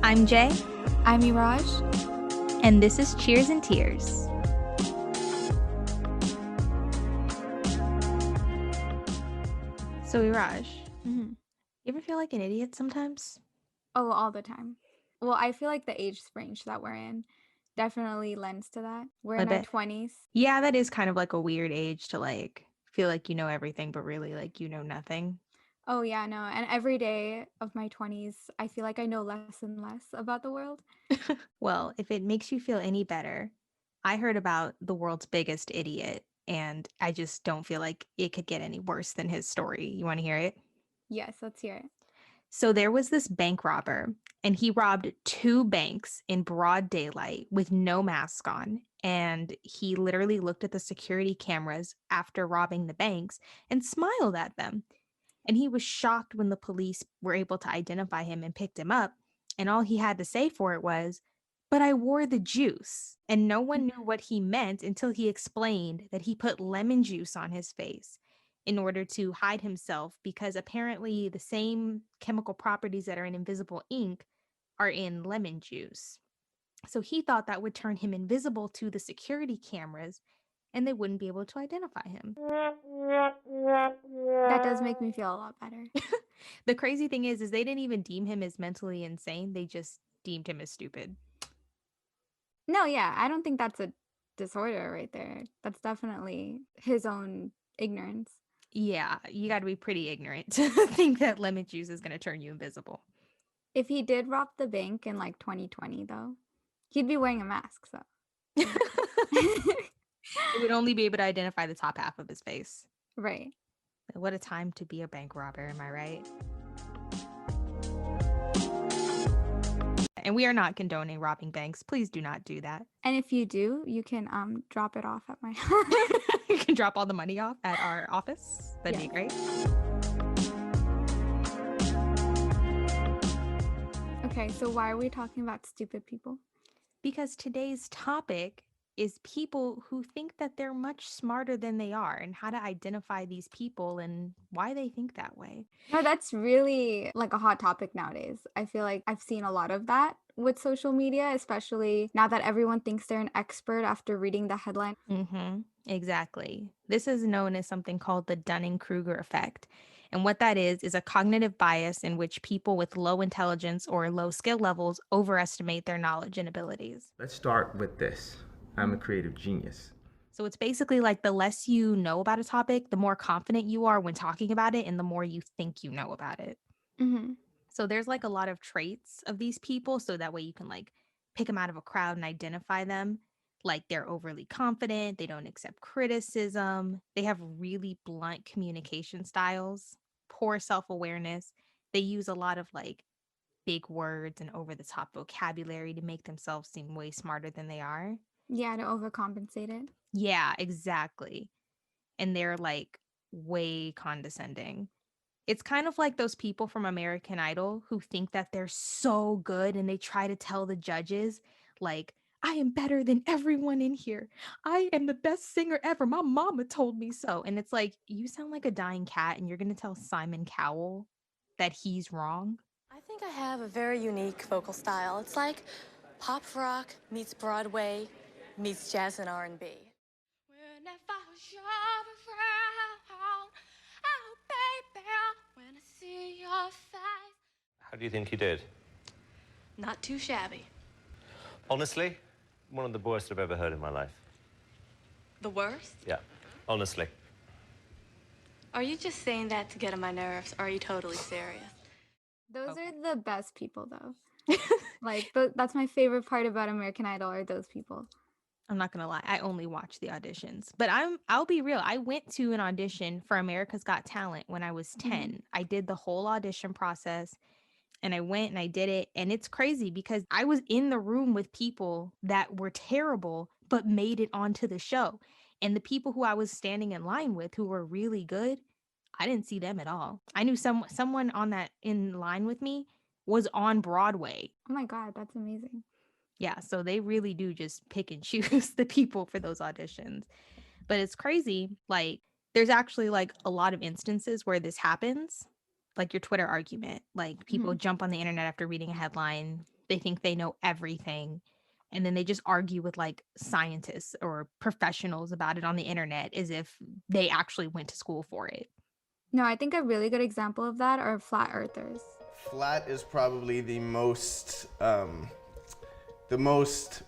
I'm Jay. I'm Eraj. And this is Cheers and Tears. So Eraj, you ever feel like an idiot sometimes? Oh, all the time. Well, I feel like the age range that we're in definitely lends to that. We're in our 20s. Yeah, that is kind of like a weird age to like feel like you know everything, but really like you know nothing. Oh, yeah, no. And every day of my 20s, I feel like I know less and less about the world. Well, if it makes you feel any better, I heard about the world's biggest idiot, and I just don't feel like it could get any worse than his story. You want to hear it? Yes, let's hear it. So there was this bank robber, and he robbed 2 banks in broad daylight with no mask on. And he literally looked at the security cameras after robbing the banks and smiled at them. And he was shocked when the police were able to identify him and picked him up. And all he had to say for it was, "But I wore the juice." And no one knew what he meant until he explained that he put lemon juice on his face in order to hide himself, because apparently the same chemical properties that are in invisible ink are in lemon juice. So he thought that would turn him invisible to the security cameras and they wouldn't be able to identify him. That does make me feel a lot better. The crazy thing is they didn't even deem him as mentally insane. They just deemed him as stupid. No, yeah, I don't think that's a disorder right there. That's definitely his own ignorance. Yeah, you got to be pretty ignorant to think that lemon juice is going to turn you invisible. If he did rob the bank in like 2020, though, he'd be wearing a mask, so. It would only be able to identify the top half of his face. Right. What a time to be a bank robber, am I right? And we are not condoning robbing banks. Please do not do that. And if you do, you can drop it off at my You can drop all the money off at our office. That'd be great. Okay, so why are we talking about stupid people? Because today's topic is people who think that they're much smarter than they are, and how to identify these people and why they think that way. No, that's really like a hot topic nowadays. I feel like I've seen a lot of that with social media, especially now that everyone thinks they're an expert after reading the headline. Exactly. This is known as something called the Dunning-Kruger effect. And what that is a cognitive bias in which people with low intelligence or low skill levels overestimate their knowledge and abilities. Let's start with this. I'm a creative genius. So it's basically like the less you know about a topic, the more confident you are when talking about it and the more you think you know about it. So there's like a lot of traits of these people, so that way you can like pick them out of a crowd and identify them. Like they're overly confident, they don't accept criticism, they have really blunt communication styles, poor self-awareness. They use a lot of like big words and over-the-top vocabulary to make themselves seem way smarter than they are. Yeah, to overcompensate it. Yeah, exactly. And they're like way condescending. It's kind of like those people from American Idol who think that they're so good and they try to tell the judges, like, "I am better than everyone in here. I am the best singer ever. My mama told me so." And it's like, you sound like a dying cat and you're going to tell Simon Cowell that he's wrong. I think I have a very unique vocal style. It's like pop rock meets Broadway meets jazz and R&B. How do you think he did? Not too shabby. Honestly, one of the worst I've ever heard in my life. The worst? Yeah, honestly. Are you just saying that to get on my nerves, or are you totally serious? Those are the best people, though. Like, that's my favorite part about American Idol are those people. I'm not gonna lie, I only watch the auditions, but I'll be real. I went to an audition for America's Got Talent when I was 10. I did the whole audition process and I went and I did it. And it's crazy because I was in the room with people that were terrible, but made it onto the show. And the people who I was standing in line with who were really good, I didn't see them at all. I knew someone on that in line with me was on Broadway. Oh my God, that's amazing. Yeah, so they really do just pick and choose the people for those auditions. But it's crazy. Like, there's actually like a lot of instances where this happens, like your Twitter argument. Like people jump on the internet after reading a headline, They think they know everything. And then they just argue with like scientists or professionals about it on the internet as if they actually went to school for it. No, I think a really good example of that are flat earthers. Flat is probably the most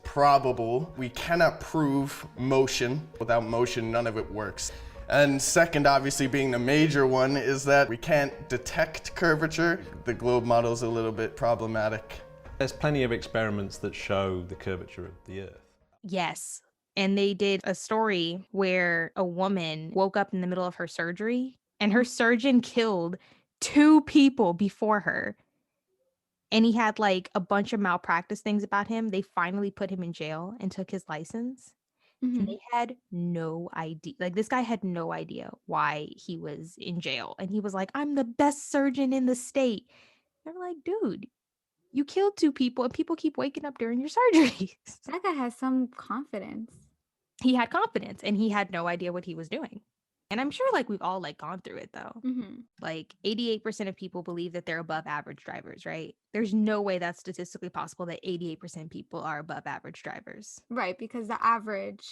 probable. We cannot prove motion. Without motion, none of it works. And second, obviously being the major one, is that we can't detect curvature. The globe model is a little bit problematic. There's plenty of experiments that show the curvature of the Earth. Yes. And they did a story where a woman woke up in the middle of her surgery and her surgeon killed 2 people before her. And he had like a bunch of malpractice things about him. They finally put him in jail and took his license. And they had no idea. Like, this guy had no idea why he was in jail. And he was like, I'm the best surgeon in the state. They're like, dude, you killed 2 people and people keep waking up during your surgeries. That guy has some confidence. He had confidence and he had no idea what he was doing. And I'm sure like we've all like gone through it though. Like 88% of people believe that they're above average drivers, right? There's no way that's statistically possible that 88% people are above average drivers. Right, because the average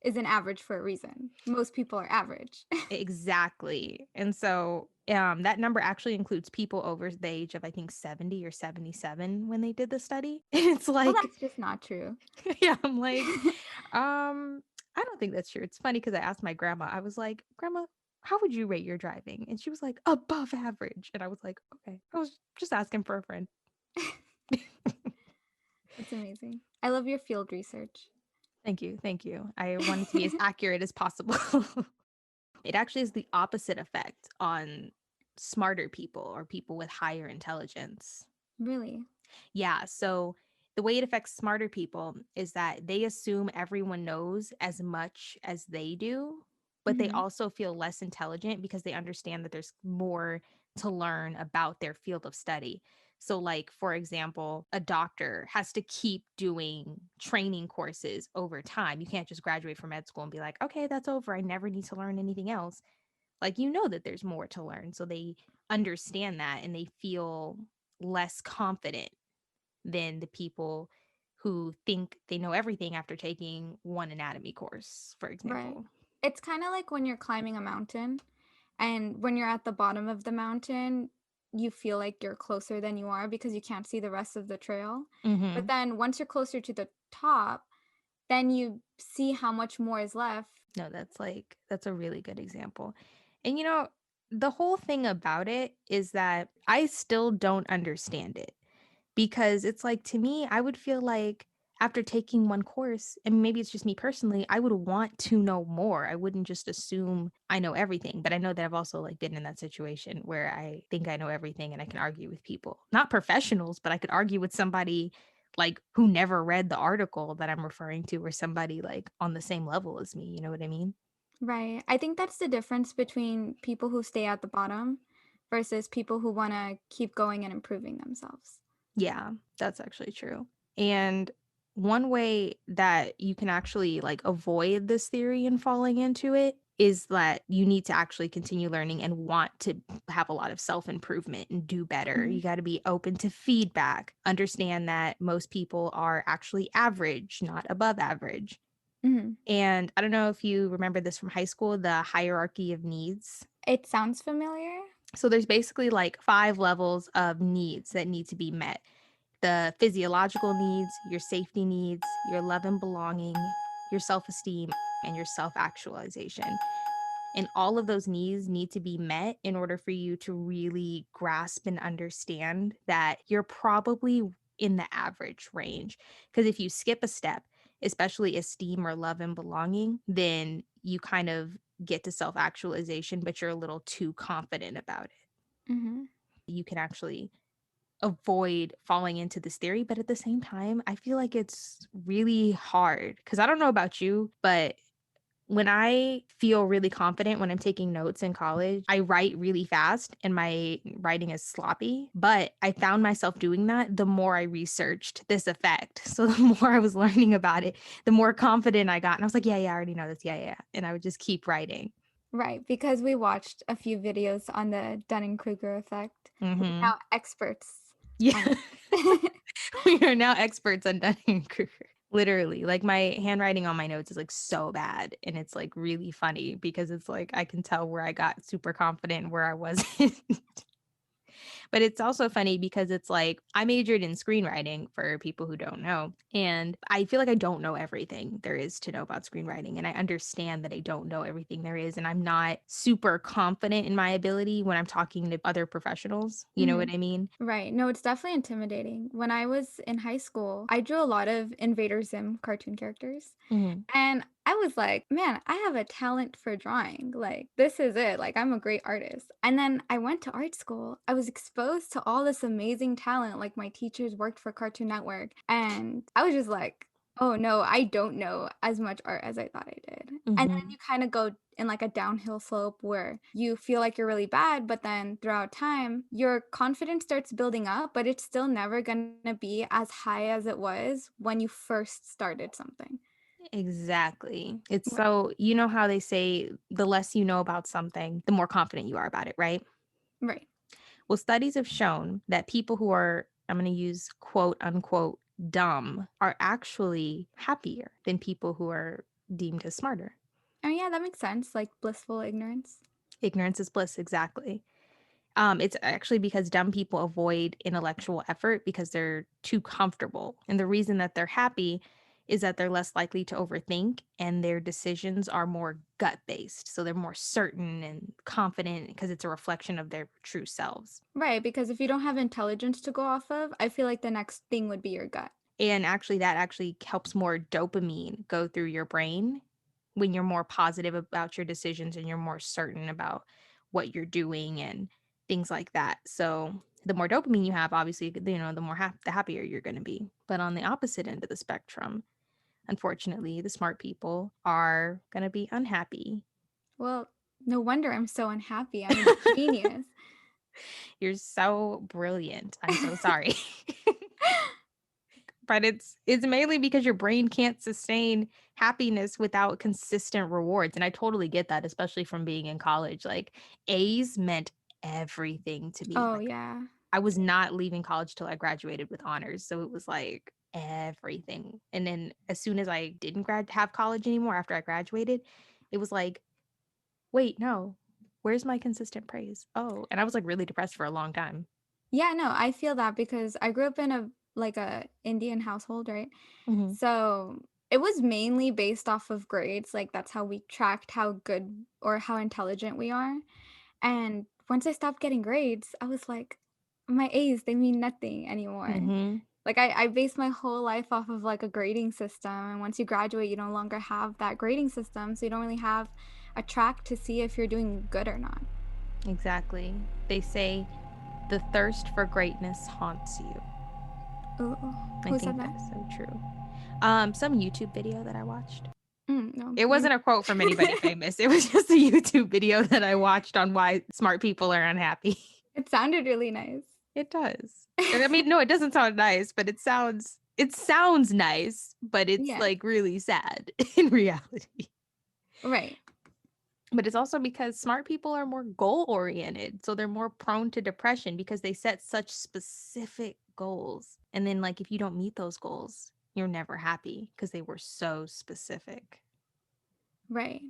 is an average for a reason. Most people are average. Exactly. And so that number actually includes people over the age of I think 70 or 77 when they did the study. And it's like, Well, that's just not true. yeah, I'm like, I don't think that's true. It's funny because I asked my grandma, I was like, Grandma, how would you rate your driving? And she was like, above average. And I was like, okay, I was just asking for a friend. That's amazing. I love your field research. Thank you. Thank you. I wanted to be as accurate as possible. It actually is the opposite effect on smarter people or people with higher intelligence. Really? Yeah. So the way it affects smarter people is that they assume everyone knows as much as they do, but they also feel less intelligent because they understand that there's more to learn about their field of study. So, like, for example, a doctor has to keep doing training courses over time. You can't just graduate from med school and be like, okay, that's over. I never need to learn anything else. Like, you know that there's more to learn. So they understand that and they feel less confident than the people who think they know everything after taking one anatomy course, for example. Right. It's kind of like when you're climbing a mountain, and when you're at the bottom of the mountain, you feel like you're closer than you are because you can't see the rest of the trail. But then once you're closer to the top, then you see how much more is left. No, that's a really good example. And you know, the whole thing about it is that I still don't understand it. Because it's like, to me, I would feel like after taking one course, and maybe it's just me personally, I would want to know more. I wouldn't just assume I know everything. But I know that I've also like been in that situation where I think I know everything and I can argue with people, not professionals, but I could argue with somebody like who never read the article that I'm referring to, or somebody like on the same level as me. You know what I mean? Right. I think that's the difference between people who stay at the bottom versus people who want to keep going and improving themselves. Yeah, that's actually true. And one way that you can actually like avoid this theory and falling into it is that you need to actually continue learning and want to have a lot of self-improvement and do better. You got to be open to feedback. Understand that most people are actually average, not above average. And I don't know if you remember this from high school, the hierarchy of needs. It sounds familiar. So there's basically like 5 levels of needs that need to be met. The physiological needs, your safety needs, your love and belonging, your self-esteem, and your self-actualization. And all of those needs need to be met in order for you to really grasp and understand that you're probably in the average range. Because if you skip a step, especially esteem or love and belonging, then you kind of get to self-actualization, but you're a little too confident about it. You can actually avoid falling into this theory, but at the same time, I feel like it's really hard because I don't know about you, but when I feel really confident when I'm taking notes in college, I write really fast and my writing is sloppy. But I found myself doing that the more I researched this effect. So the more I was learning about it, the more confident I got. And I was like, yeah, I already know this. Yeah. And I would just keep writing. Right, because we watched a few videos on the Dunning-Kruger effect. We're now experts. Yeah. We are now experts on Dunning-Kruger. Literally, like my handwriting on my notes is like so bad, and it's like really funny because it's like I can tell where I got super confident and where I wasn't. But it's also funny because it's like I majored in screenwriting for people who don't know. And I feel like I don't know everything there is to know about screenwriting. And I understand that I don't know everything there is. And I'm not super confident in my ability when I'm talking to other professionals. You know what I mean? Right. No, it's definitely intimidating. When I was in high school, I drew a lot of Invader Zim cartoon characters. And I was like, man, I have a talent for drawing. Like, this is it. Like, I'm a great artist. And then I went to art school. I was exposed to all this amazing talent. Like, my teachers worked for Cartoon Network. And I was just like, oh no, I don't know as much art as I thought I did. And then you kind of go in like a downhill slope where you feel like you're really bad, but then throughout time, your confidence starts building up, but it's still never going to be as high as it was when you first started something. Exactly. It's so, you know how they say the less you know about something, the more confident you are about it, right? Right. Well, studies have shown that people who are, I'm going to use quote unquote, dumb are actually happier than people who are deemed as smarter. Oh, yeah, that makes sense. Like blissful ignorance. Ignorance is bliss, exactly. It's actually because dumb people avoid intellectual effort because they're too comfortable. And the reason that they're happy is that they're less likely to overthink and their decisions are more gut based. So they're more certain and confident because it's a reflection of their true selves. Right. Because if you don't have intelligence to go off of, I feel like the next thing would be your gut. And actually, that actually helps more dopamine go through your brain when you're more positive about your decisions and you're more certain about what you're doing and things like that. So the more dopamine you have, obviously, you know, the more the happier you're going to be. But on the opposite end of the spectrum, unfortunately, the smart people are going to be unhappy. Well, no wonder I'm so unhappy. I'm a genius. You're so brilliant. I'm so sorry. But it's mainly because your brain can't sustain happiness without consistent rewards. And I totally get that, especially from being in college. Like A's meant everything to me. Oh, Like yeah. I was not leaving college till I graduated with honors. So it was like everything. And then as soon as I didn't have college anymore after I graduated, it was like, wait, no, where's my consistent praise? Oh, and I was like really depressed for a long time. Yeah, no, I feel that because I grew up in a Indian household, right? So it was mainly based off of grades. Like that's how we tracked how good or how intelligent we are. And once I stopped getting grades, I was like, my A's, they mean nothing anymore. Like I based my whole life off of like a grading system. And once you graduate, you no longer have that grading system. So you don't really have a track to see if you're doing good or not. Exactly. They say the thirst for greatness haunts you. Ooh, I who think said that? that's so true. Some YouTube video that I watched. No. It wasn't a quote from anybody famous. It was just a YouTube video that I watched on why smart people are unhappy. It sounded really nice. It does. I mean, no, it doesn't sound nice, but it sounds nice, but it's Yeah. like really sad in reality. Right. But it's also because smart people are more goal oriented. So they're more prone to depression because they set such specific goals. And then, like, if you don't meet those goals, you're never happy because they were so specific. Right.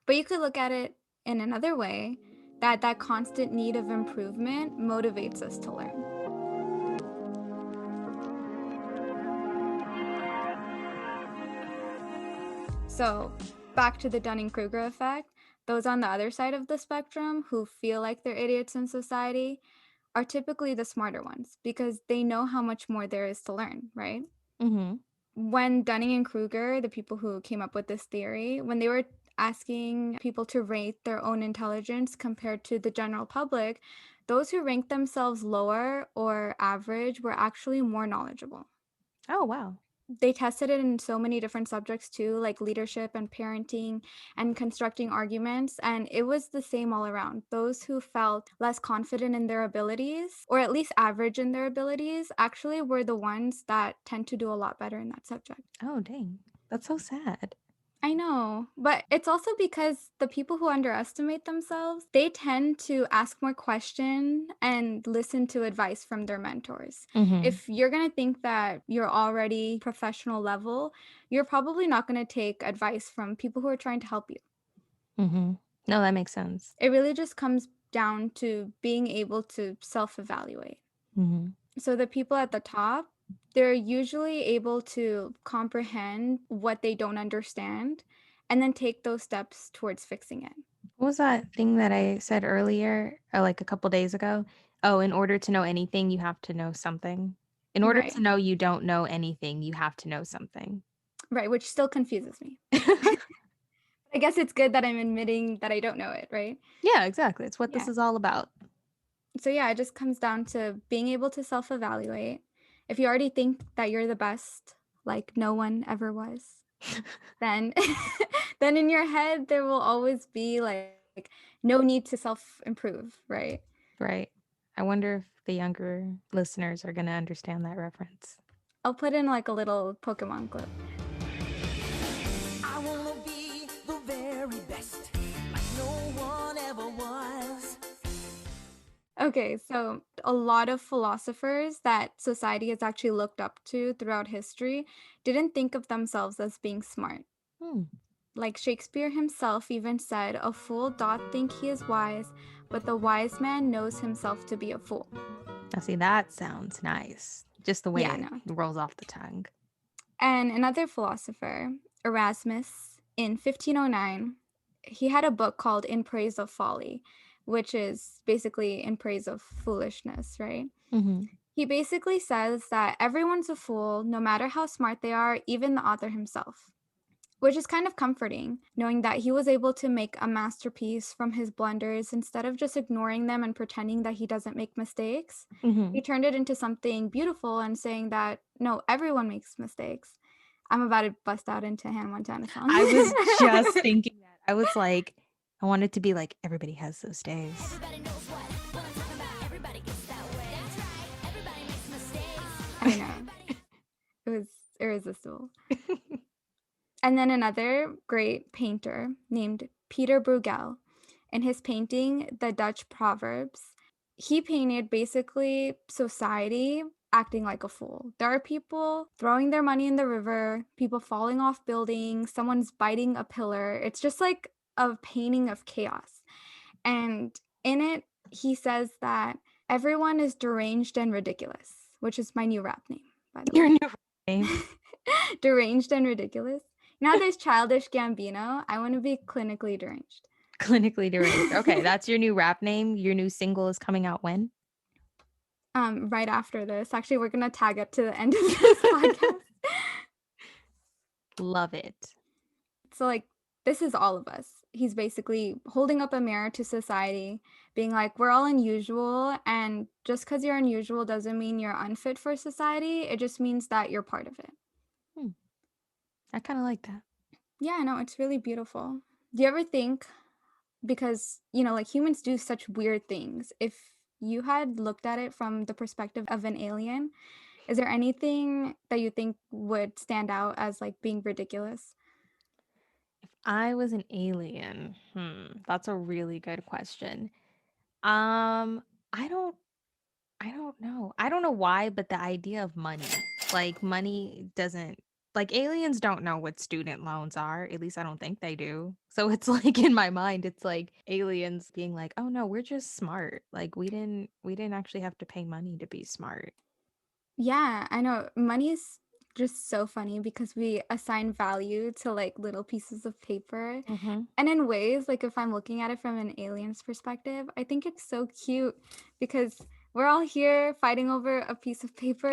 But you could look at it in another way that constant need of improvement motivates us to learn. So, back to the Dunning-Kruger effect, those on the other side of the spectrum who feel like they're idiots in society are typically the smarter ones because they know how much more there is to learn, right? When Dunning and Kruger, the people who came up with this theory, when they were asking people to rate their own intelligence compared to the general public, those who ranked themselves lower or average were actually more knowledgeable. Oh, wow. They tested it in so many different subjects too, like leadership and parenting and constructing arguments, and it was the same all around. Those who felt less confident in their abilities, or at least average in their abilities, actually were the ones that tend to do a lot better in that subject. Oh, dang. That's so sad. I know, but it's also because the people who underestimate themselves, they tend to ask more questions and listen to advice from their mentors. Mm-hmm. If you're going to think that you're already professional level, you're probably not going to take advice from people who are trying to help you. Mm-hmm. No, that makes sense. It really just comes down to being able to self-evaluate. Mm-hmm. So the people at the top, they're usually able to comprehend what they don't understand and then take those steps towards fixing it. What was that thing that I said earlier, like a couple days ago? Oh, in order to know anything, you have to know something. In order Right. to know you don't know anything, you have to know something. Right, which still confuses me. I guess it's good that I'm admitting that I don't know it, right? Yeah, exactly. It's what this Yeah. is all about. So yeah, it just comes down to being able to self-evaluate. If you already think that you're the best, like no one ever was, then then in your head there will always be like no need to self-improve, right? Right. I wonder if the younger listeners are going to understand that reference. I'll put in like a little Pokemon clip. I wanna be the very best, like no one ever was. Okay, so a lot of philosophers that society has actually looked up to throughout history didn't think of themselves as being smart. Hmm. Like Shakespeare himself even said, "A fool doth think he is wise, but the wise man knows himself to be a fool." Now, see, that sounds nice. Just the way Yeah, it no. rolls off the tongue. And another philosopher, Erasmus, in 1509, he had a book called In Praise of Folly, which is basically in praise of foolishness, right? Mm-hmm. He basically says that everyone's a fool, no matter how smart they are, even the author himself. Which is kind of comforting, knowing that he was able to make a masterpiece from his blunders instead of just ignoring them and pretending that he doesn't make mistakes. Mm-hmm. He turned it into something beautiful and saying that, no, everyone makes mistakes. I'm about to bust out into Hannah Montana song. I was just thinking that. I was like, I want it to be like, everybody has those days. Everybody knows what I'm talking about. Everybody gets that way. That's right. Everybody makes mistakes. I know. It was irresistible. And then another great painter named Peter Bruegel. In his painting, The Dutch Proverbs, he painted basically society acting like a fool. There are people throwing their money in the river, people falling off buildings, someone's biting a pillar. It's just like a painting of chaos. And in it, he says that everyone is deranged and ridiculous, which is my new rap name, by the way. Your new name. Deranged and ridiculous. You know how there's Childish Gambino? I want to be clinically deranged. Clinically deranged. Okay, that's your new rap name. Your new single is coming out when? Right after this. Actually, we're gonna tag it to the end of this podcast. Love it. So, like, this is all of us. He's basically holding up a mirror to society, being like, we're all unusual, and just because you're unusual doesn't mean you're unfit for society. It just means that you're part of it. I kind of like that. Yeah, no, it's really beautiful. Do you ever think, because, you know, like humans do such weird things, if you had looked at it from the perspective of an alien, is there anything that you think would stand out as like being ridiculous? If I was an alien, that's a really good question. I don't know. I don't know why, but the idea of money, like money doesn't like aliens don't know what student loans are. At least I don't think they do. So it's like in my mind, it's like aliens being like, "Oh no, we're just smart. Like we didn't actually have to pay money to be smart." Yeah, I know. Money is just so funny because we assign value to like little pieces of paper. Mm-hmm. And in ways, like if I'm looking at it from an alien's perspective, I think it's so cute because we're all here fighting over a piece of paper.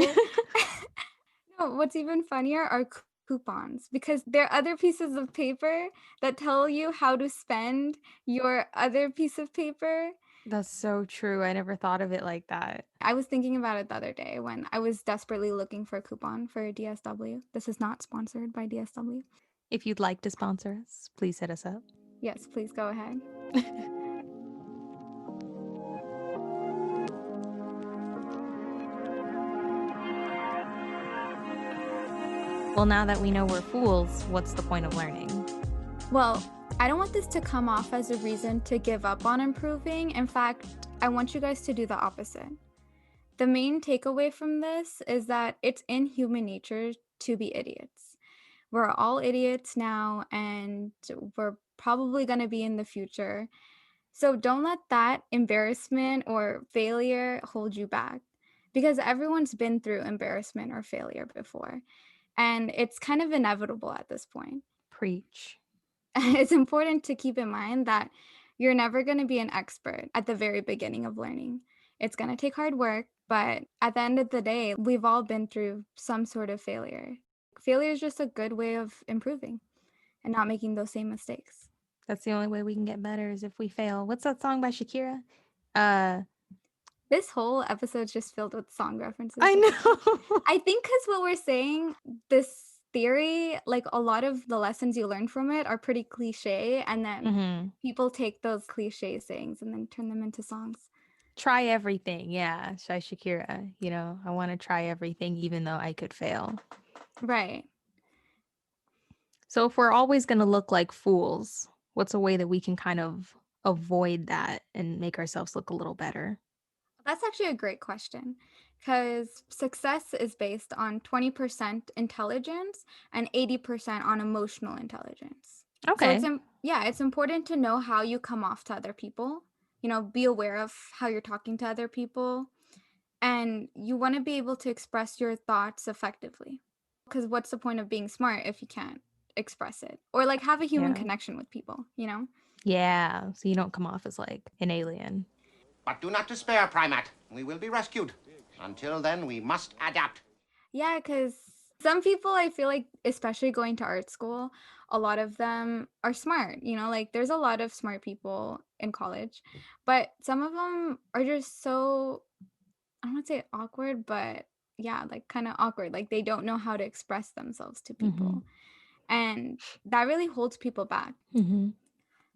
No, what's even funnier are coupons because there are other pieces of paper that tell you how to spend your other piece of paper. That's so true. I never thought of it like that. I was thinking about it the other day when I was desperately looking for a coupon for DSW. This is not sponsored by DSW. If you'd like to sponsor us, please hit us up. Yes, please go ahead. Well, now that we know we're fools, what's the point of learning? Well, I don't want this to come off as a reason to give up on improving. In fact, I want you guys to do the opposite. The main takeaway from this is that it's in human nature to be idiots. We're all idiots now, and we're probably going to be in the future. So don't let that embarrassment or failure hold you back, because everyone's been through embarrassment or failure before, and it's kind of inevitable at this point. Preach. It's important to keep in mind that you're never going to be an expert at the very beginning of learning. It's going to take hard work, but at the end of the day, we've all been through some sort of failure. Failure is just a good way of improving and not making those same mistakes. That's the only way we can get better is if we fail. What's that song by Shakira? This whole episode's just filled with song references. I know. I think because what we're saying, this theory, like a lot of the lessons you learn from it are pretty cliche, and then people take those cliche sayings and then turn them into songs. Try everything. Yeah. By Shakira. You know, I want to try everything even though I could fail. Right. So if we're always going to look like fools, what's a way that we can kind of avoid that and make ourselves look a little better? That's actually a great question, because success is based on 20% intelligence and 80% on emotional intelligence. Okay. So it's important to know how you come off to other people. You know, be aware of how you're talking to other people, and you want to be able to express your thoughts effectively. Because what's the point of being smart if you can't express it or like have a human connection with people, you know? Yeah. So you don't come off as like an alien. But do not despair, Primate. We will be rescued. Until then, we must adapt. Yeah, because some people, I feel like, especially going to art school, a lot of them are smart. You know, like there's a lot of smart people in college, but some of them are just so, I don't want to say awkward, but yeah, like kind of awkward. Like they don't know how to express themselves to people. And that really holds people back.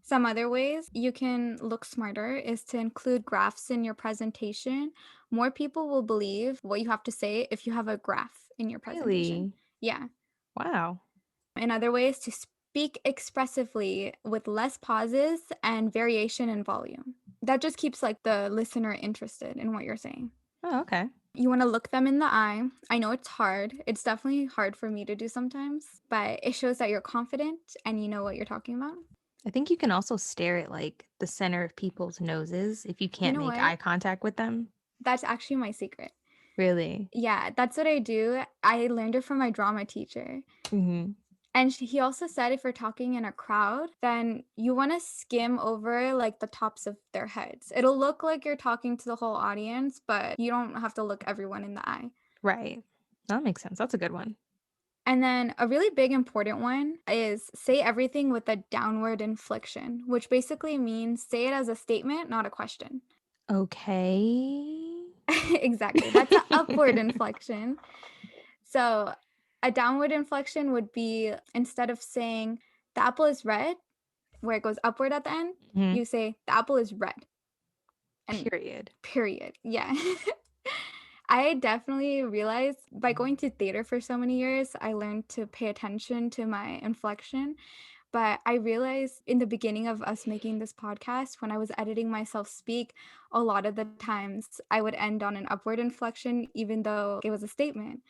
Some other ways you can look smarter is to include graphs in your presentation. More people will believe what you have to say if you have a graph in your presentation. Really? Yeah. Wow. In other ways, to speak expressively with less pauses and variation in volume. That just keeps like the listener interested in what you're saying. Oh, okay. You want to look them in the eye. I know it's hard. It's definitely hard for me to do sometimes, but it shows that you're confident and you know what you're talking about. I think you can also stare at like the center of people's noses if you can't make eye contact with them. That's actually my secret. Really? Yeah, that's what I do. I learned it from my drama teacher. And he also said if you're talking in a crowd, then you want to skim over like the tops of their heads. It'll look like you're talking to the whole audience, but you don't have to look everyone in the eye. Right. That makes sense. That's a good one. And then a really big important one is say everything with a downward inflection, which basically means say it as a statement, not a question. Okay. Exactly. That's an upward inflection. So a downward inflection would be instead of saying the apple is red, where it goes upward at the end, you say the apple is red. And period. Period. Yeah. I definitely realized by going to theater for so many years, I learned to pay attention to my inflection. But I realized in the beginning of us making this podcast, when I was editing myself speak, a lot of the times I would end on an upward inflection, even though it was a statement.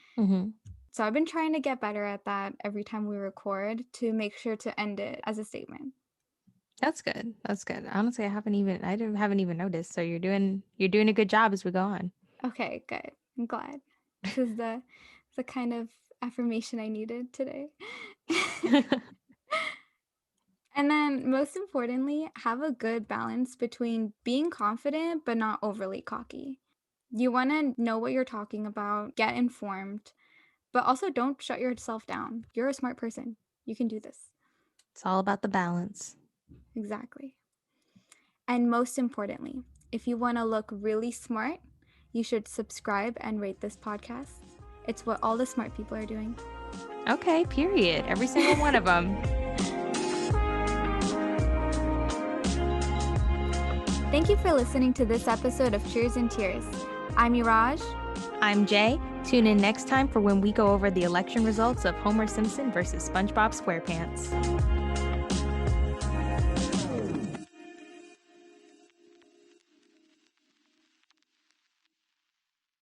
So I've been trying to get better at that every time we record to make sure to end it as a statement. That's good. That's good. Honestly, I haven't even noticed. So you're doing a good job as we go on. Okay, good. I'm glad. This is the kind of affirmation I needed today. And then most importantly, have a good balance between being confident but not overly cocky. You want to know what you're talking about, get informed, but also don't shut yourself down. You're a smart person. You can do this. It's all about the balance. Exactly. And most importantly, if you want to look really smart, you should subscribe and rate this podcast. It's what all the smart people are doing. Okay, period. Every single one of them. Thank you for listening to this episode of Cheers and Tears. I'm Eraj. I'm Jay. Tune in next time for when we go over the election results of Homer Simpson versus SpongeBob SquarePants.